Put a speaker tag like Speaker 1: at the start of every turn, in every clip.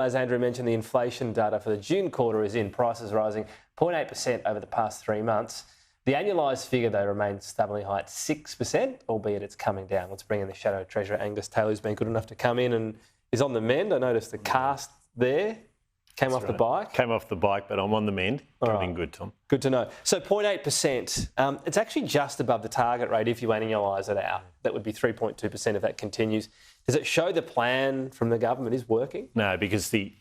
Speaker 1: As Andrew mentioned, the inflation data for the June quarter is in. Prices rising 0.8% over the past 3 months. The annualised figure, though, remains stubbornly high at 6%, albeit it's coming down. Let's bring in the Shadow Treasurer Angus Taylor, who's been good enough to come in and is on the mend. I noticed the cast there. Came off the bike.
Speaker 2: Came off the bike, but I'm on the mend. Doing good, Tom.
Speaker 1: Good to know. So 0.8%, it's actually just above the target rate if you annualise it out. That would be 3.2% if that continues. Does it show the plan from the government is working?
Speaker 2: No, because the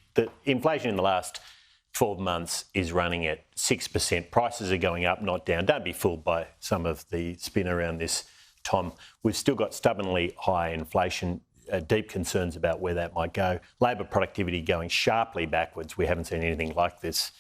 Speaker 2: inflation in the last 12 months is running at 6%. Prices are going up, not down. Don't be fooled by some of the spin around this, Tom. We've still got stubbornly high inflation. Deep concerns about where that might go. Labor productivity going sharply backwards. We haven't seen anything like this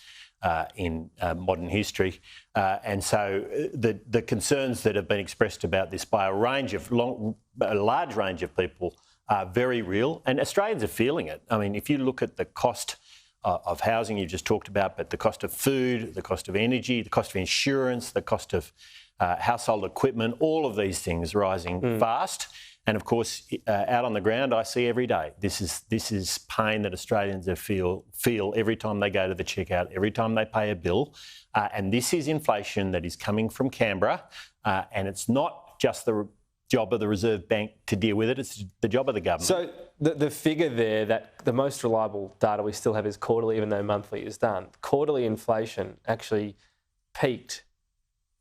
Speaker 2: in modern history. And so the concerns that have been expressed about this by a large range of people are very real, and Australians are feeling it. I mean, if you look at the cost of housing you just talked about, but the cost of food, the cost of energy, the cost of insurance, the cost of household equipment, all of these things rising fast. And of course, out on the ground, I see every day. This is pain that Australians feel every time they go to the checkout, every time they pay a bill. And this is inflation that is coming from Canberra. And it's not just the job of the Reserve Bank to deal with it. It's the job of the government.
Speaker 1: So the figure there, that the most reliable data we still have is quarterly, even though monthly is done. Quarterly inflation actually peaked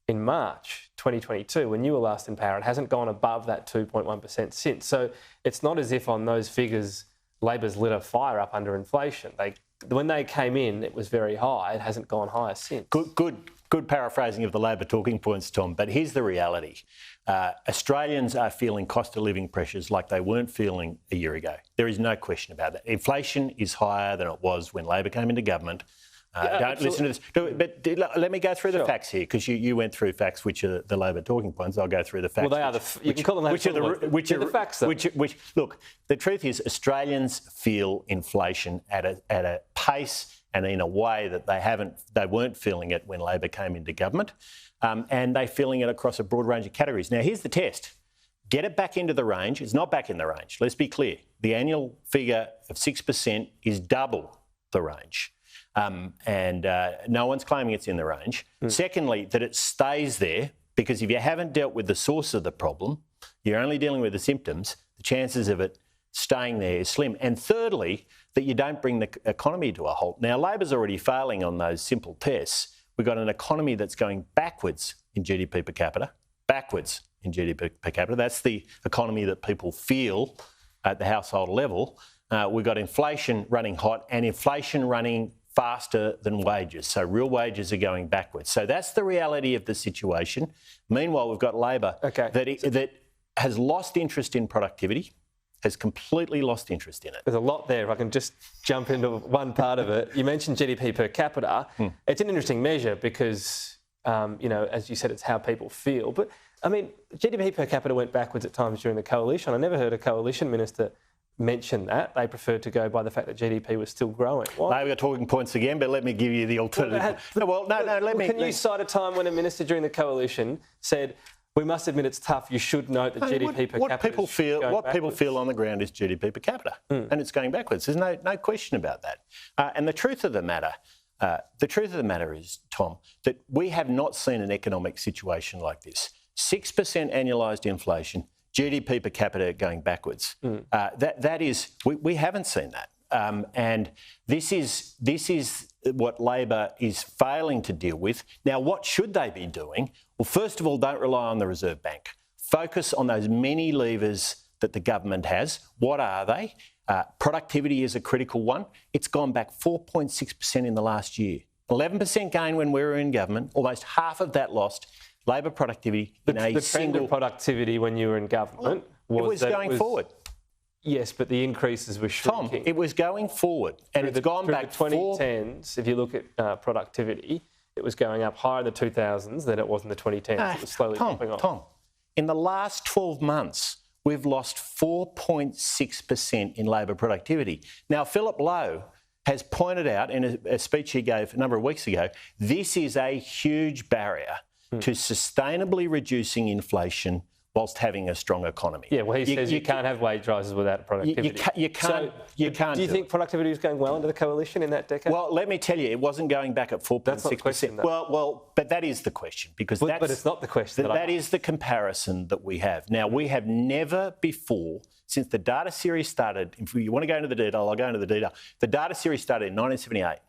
Speaker 1: in March 2022, when you were last in power. It hasn't gone above that 2.1% since. So it's not as if on those figures Labor's lit a fire up under inflation. When they came in, it was very high. It hasn't gone higher since.
Speaker 2: Good paraphrasing of the Labor talking points, Tom. But here's the reality. Australians are feeling cost of living pressures like they weren't feeling a year ago. There is no question about that. Inflation is higher than it was when Labor came into government. Don't listen to this. But let me go through the facts here, because you went through facts, which are the Labor talking points. I'll go through the facts.
Speaker 1: Well, they are you can call them the facts, though.
Speaker 2: Look, the truth is Australians feel inflation at a pace and in a way that they weren't feeling it when Labor came into government, and they're feeling it across a broad range of categories. Now, here's the test. Get it back into the range. It's not back in the range. Let's be clear. The annual figure of 6% is double the range. And no one's claiming it's in the range. Secondly, that it stays there, because if you haven't dealt with the source of the problem, you're only dealing with the symptoms, the chances of it staying there is slim. And thirdly, that you don't bring the economy to a halt. Now, Labor's already failing on those simple tests. We've got an economy that's going backwards in GDP per capita, backwards in GDP per capita. That's the economy that people feel at the household level. We've got inflation running hot, and inflation running faster than wages. So real wages are going backwards. So that's the reality of the situation. Meanwhile, we've got Labor that has lost interest in productivity, has completely lost interest in it.
Speaker 1: There's a lot there. If I can just jump into one part of it. You mentioned GDP per capita. It's an interesting measure because, as you said, it's how people feel. But, I mean, GDP per capita went backwards at times during the coalition. I never heard a coalition minister mention that. They preferred to go by the fact that GDP was still growing.
Speaker 2: Why? We're talking points again, but let me give you the alternative.
Speaker 1: Can you cite a time when a minister during the coalition said, we must admit it's tough, you should note that GDP per capita
Speaker 2: What people feel on the ground is GDP per capita, and it's going backwards. There's no question about that. And the truth of the matter is, Tom, that we have not seen an economic situation like this. 6% annualised inflation, GDP per capita going backwards. We haven't seen that. And this is what Labor is failing to deal with. Now, what should they be doing? Well, first of all, don't rely on the Reserve Bank. Focus on those many levers that the government has. What are they? Productivity is a critical one. It's gone back 4.6% in the last year. 11% gain when we were in government, almost half of that lost. Labor productivity
Speaker 1: the trend of productivity when you were in government
Speaker 2: was going forward.
Speaker 1: Yes, but the increases were shrinking.
Speaker 2: It was going forward, and it's gone back.
Speaker 1: Through the 2010s, if you look at productivity, it was going up higher in the 2000s than it was in the 2010s. It was slowly dropping off.
Speaker 2: Tom, in the last 12 months, we've lost 4.6% in Labor productivity. Now, Philip Lowe has pointed out in a speech he gave a number of weeks ago, this is a huge barrier to sustainably reducing inflation whilst having a strong economy.
Speaker 1: Yeah, well, he says you can't have wage rises without productivity.
Speaker 2: You can't.
Speaker 1: Do you think productivity was going well into the coalition in that decade?
Speaker 2: Well, let me tell you, it wasn't going back at 4.6%.
Speaker 1: That's not the question, though.
Speaker 2: Well, but that is the question, because
Speaker 1: but it's not the question.
Speaker 2: That is the comparison that we have. Now, we have never before, since the data series started, if you want to go into the detail, I'll go into the detail. The data series started in 1978.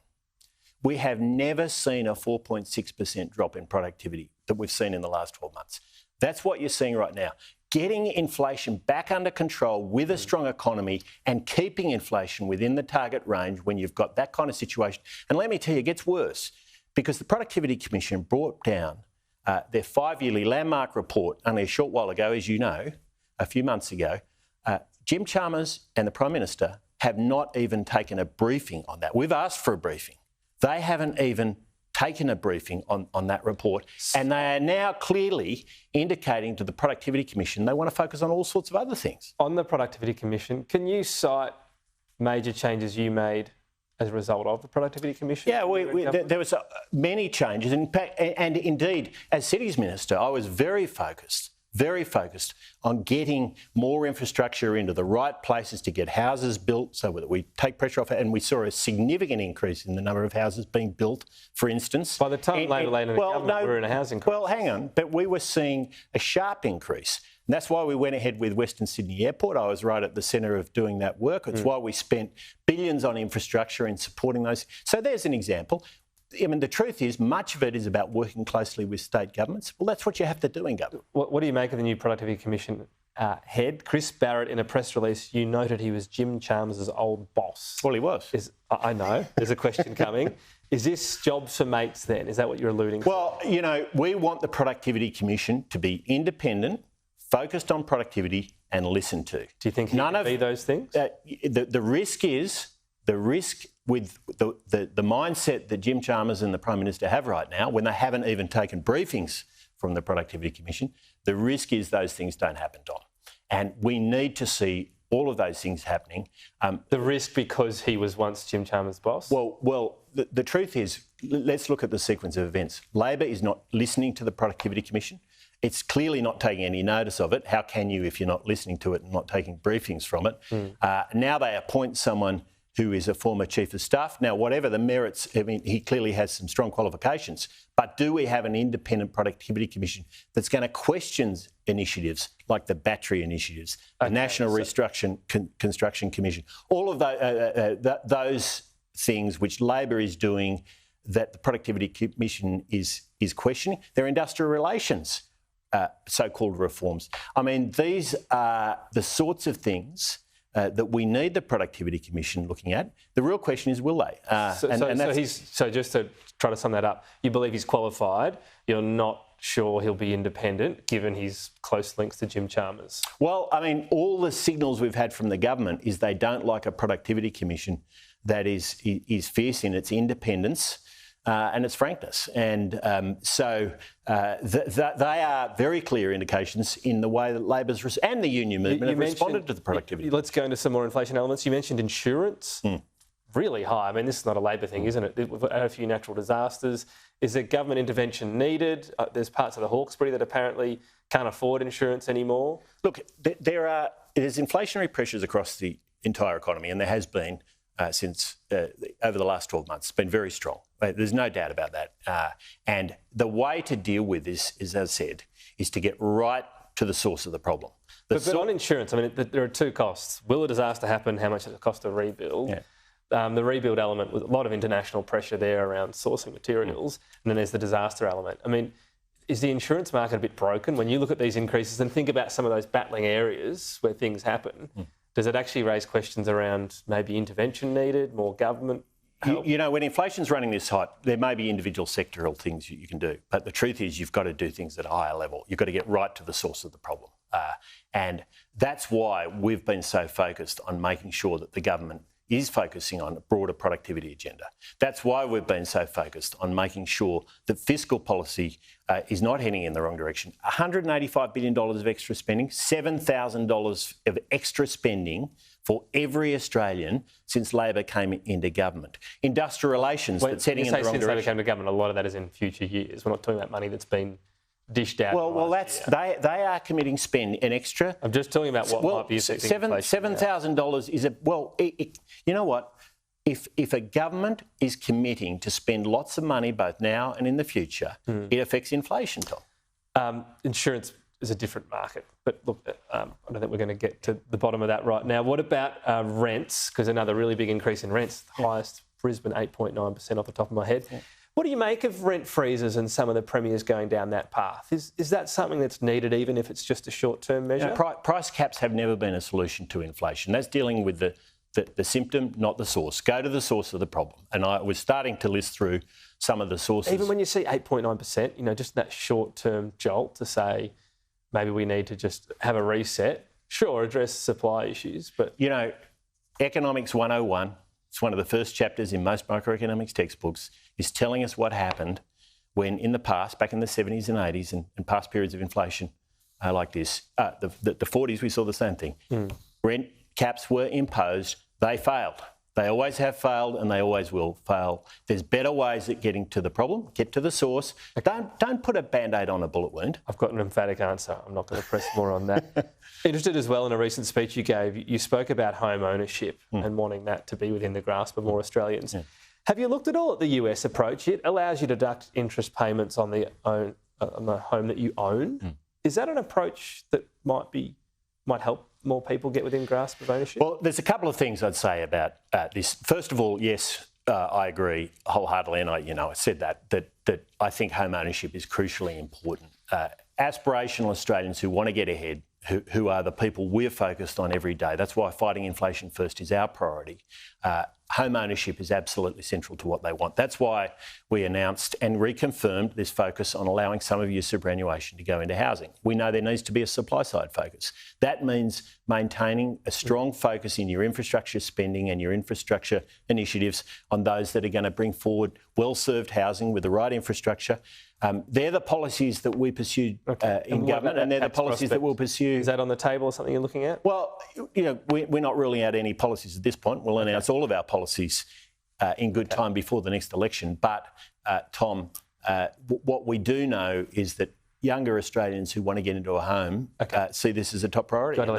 Speaker 2: We have never seen a 4.6% drop in productivity that we've seen in the last 12 months. That's what you're seeing right now. Getting inflation back under control with a strong economy and keeping inflation within the target range when you've got that kind of situation. And let me tell you, it gets worse, because the Productivity Commission brought down their 5-yearly landmark report only a short while ago, as you know, a few months ago. Jim Chalmers and the Prime Minister have not even taken a briefing on that. We've asked for a briefing. They haven't even taken a briefing on that report, and they are now clearly indicating to the Productivity Commission they want to focus on all sorts of other things.
Speaker 1: On the Productivity Commission, can you cite major changes you made as a result of the Productivity Commission?
Speaker 2: Yeah, there was many changes. In fact, and indeed, as Cities Minister, I was very focused on getting more infrastructure into the right places to get houses built so that we take pressure off it. And we saw a significant increase in the number of houses being built, for instance.
Speaker 1: By the time Labor landed in the government, we were in a housing crisis.
Speaker 2: Well, hang on, but we were seeing a sharp increase. And that's why we went ahead with Western Sydney Airport. I was right at the centre of doing that work. It's why we spent billions on infrastructure and supporting those. So there's an example. I mean, the truth is, much of it is about working closely with state governments. Well, that's what you have to do in government.
Speaker 1: What do you make of the new Productivity Commission head? Chris Barrett, in a press release, you noted he was Jim Chalmers' old boss.
Speaker 2: Well, he was.
Speaker 1: I know. There's a question coming. Is this jobs for mates then? Is that what you're alluding to?
Speaker 2: Well, you know, we want the Productivity Commission to be independent, focused on productivity and listened to.
Speaker 1: Do you think he can be those things?
Speaker 2: The risk with the mindset that Jim Chalmers and the Prime Minister have right now, when they haven't even taken briefings from the Productivity Commission, the risk is those things don't happen, Don. And we need to see all of those things happening.
Speaker 1: The risk because he was once Jim Chalmers' boss?
Speaker 2: Well, the truth is, let's look at the sequence of events. Labor is not listening to the Productivity Commission. It's clearly not taking any notice of it. How can you if you're not listening to it and not taking briefings from it? Now they appoint someone who is a former Chief of Staff. Now, whatever the merits, I mean, he clearly has some strong qualifications, but do we have an independent Productivity Commission that's going to question initiatives like the battery initiatives, the National Construction Commission, all of those things which Labor is doing that the Productivity Commission is questioning? They're industrial relations, so-called reforms. I mean, these are the sorts of things that we need the Productivity Commission looking at. The real question is, will they?
Speaker 1: So just to try to sum that up, you believe he's qualified, you're not sure he'll be independent, given his close links to Jim Chalmers?
Speaker 2: Well, I mean, all the signals we've had from the government is they don't like a Productivity Commission that is fierce in its independence and its frankness. And they are very clear indications in the way that Labor's and the union movement have responded to the productivity.
Speaker 1: Let's go into some more inflation elements. You mentioned insurance. Really high. I mean, this is not a Labor thing, isn't it? We've had a few natural disasters. Is there government intervention needed? There's parts of the Hawkesbury that apparently can't afford insurance anymore.
Speaker 2: Look, there's inflationary pressures across the entire economy, and there has been since over the last 12 months. It's been very strong. There's no doubt about that. And the way to deal with this, as I said, is to get right to the source of the problem.
Speaker 1: But on insurance, I mean, there are two costs. Will a disaster happen? How much does it cost to rebuild?
Speaker 2: Yeah.
Speaker 1: The rebuild element, with a lot of international pressure there around sourcing materials, and then there's the disaster element. I mean, is the insurance market a bit broken? When you look at these increases and think about some of those battling areas where things happen, does it actually raise questions around maybe intervention needed, more government help?
Speaker 2: You know, when inflation's running this hot, there may be individual sectoral things you can do, but the truth is you've got to do things at a higher level. You've got to get right to the source of the problem. And that's why we've been so focused on making sure that the government is focusing on a broader productivity agenda. That's why we've been so focused on making sure that fiscal policy is not heading in the wrong direction. $185 billion of extra spending, $7,000 of extra spending for every Australian since Labor came into government. Industrial relations that's heading in the wrong
Speaker 1: since
Speaker 2: direction.
Speaker 1: Labor came to government, a lot of that is in future years. We're not talking about money that's been dished out.
Speaker 2: Well, they are committing spend an extra.
Speaker 1: I'm just talking about what might be affecting inflation.
Speaker 2: $7,000 is you know what? If a government is committing to spend lots of money both now and in the future, it affects inflation, Tom.
Speaker 1: Insurance is a different market. But look, I don't think we're going to get to the bottom of that right now. What about rents? Because another really big increase in rents, the highest Brisbane, 8.9% off the top of my head. Yeah. What do you make of rent freezes and some of the premiers going down that path? Is that something that's needed, even if it's just a short-term measure?
Speaker 2: Price caps have never been a solution to inflation. That's dealing with the symptom, not the source. Go to the source of the problem. And I was starting to list through some of the sources.
Speaker 1: Even when you see 8.9%, just that short-term jolt to say maybe we need to just have a reset, sure, address supply issues, but...
Speaker 2: Economics 101, it's one of the first chapters in most microeconomics textbooks, is telling us what happened when in the past, back in the 70s and 80s and past periods of inflation like this, the 40s we saw the same thing. Rent caps were imposed, they failed. They always have failed and they always will fail. There's better ways at getting to the problem, get to the source. Don't put a Band-Aid on a bullet wound.
Speaker 1: I've got an emphatic answer. I'm not going to press more on that. Interested as well in a recent speech you gave, you spoke about home ownership and wanting that to be within the grasp of more Australians. Yeah. Have you looked at all at the US approach? It allows you to deduct interest payments on the home that you own. Is that an approach that might help more people get within grasp of ownership?
Speaker 2: Well, there's a couple of things I'd say about this. First of all, yes, I agree wholeheartedly, and I said that I think home ownership is crucially important. Aspirational Australians who want to get ahead, who are the people we're focused on every day. That's why fighting inflation first is our priority. Home ownership is absolutely central to what they want. That's why we announced and reconfirmed this focus on allowing some of your superannuation to go into housing. We know there needs to be a supply side focus. That means maintaining a strong focus in your infrastructure spending and your infrastructure initiatives on those that are going to bring forward well-served housing with the right infrastructure. They're the policies that we pursued in government, and they're the policies that we'll pursue.
Speaker 1: Is that on the table or something you're looking at?
Speaker 2: Well, we're not ruling out any policies at this point. We'll announce all of our policies in good time before the next election. But, Tom, what we do know is that younger Australians who want to get into a home see this as a top priority.